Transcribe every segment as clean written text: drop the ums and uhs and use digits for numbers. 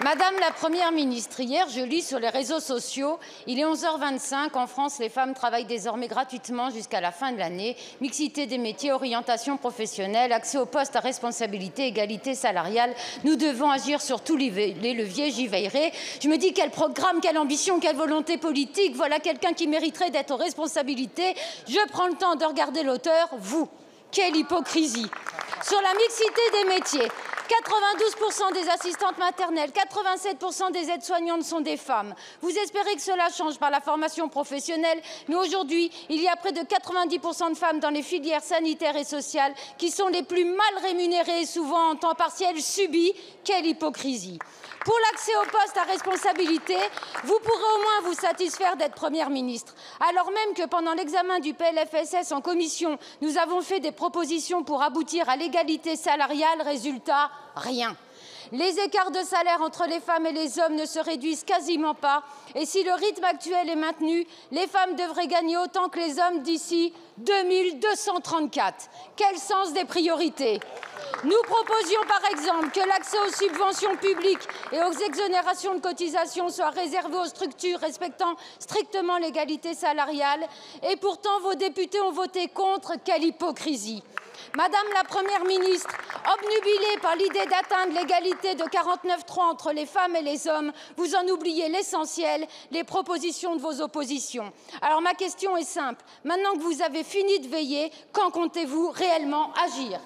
Madame la Première ministre, hier, je lis sur les réseaux sociaux, il est 11h25, en France, les femmes travaillent désormais gratuitement jusqu'à la fin de l'année. Mixité des métiers, orientation professionnelle, accès aux postes à responsabilité, égalité salariale. Nous devons agir sur tous les leviers, j'y veillerai. Je me dis, quel programme, quelle ambition, quelle volonté politique. Voilà quelqu'un qui mériterait d'être aux responsabilités. Je prends le temps de regarder l'auteur, vous. Quelle hypocrisie! Sur la mixité des métiers, 92% des assistantes maternelles, 87% des aides-soignantes sont des femmes. Vous espérez que cela change par la formation professionnelle, mais aujourd'hui, il y a près de 90% de femmes dans les filières sanitaires et sociales qui sont les plus mal rémunérées et souvent en temps partiel subi. Quelle hypocrisie! Pour l'accès aux postes à responsabilité, vous pourrez au moins vous satisfaire d'être Première ministre, alors même que pendant l'examen du PLFSS en commission, nous avons fait des propositions pour aboutir à l'égalité salariale. Résultat, rien. Les écarts de salaire entre les femmes et les hommes ne se réduisent quasiment pas. Et si le rythme actuel est maintenu, les femmes devraient gagner autant que les hommes d'ici 2234. Quel sens des priorités! Nous proposions par exemple que l'accès aux subventions publiques et aux exonérations de cotisations soit réservé aux structures respectant strictement l'égalité salariale. Et pourtant, vos députés ont voté contre. Quelle hypocrisie! Madame la Première ministre, obnubilée par l'idée d'atteindre l'égalité de 49,3 entre les femmes et les hommes, vous en oubliez l'essentiel, les propositions de vos oppositions. Alors ma question est simple. Maintenant que vous avez fini de veiller, quand comptez-vous réellement agir?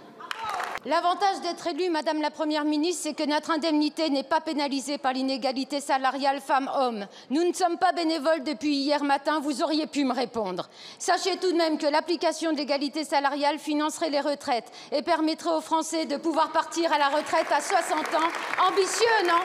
L'avantage d'être élue, Madame la Première ministre, c'est que notre indemnité n'est pas pénalisée par l'inégalité salariale femmes-hommes. Nous ne sommes pas bénévoles depuis hier matin, vous auriez pu me répondre. Sachez tout de même que l'application de l'égalité salariale financerait les retraites et permettrait aux Français de pouvoir partir à la retraite à 60 ans. Ambitieux, non ?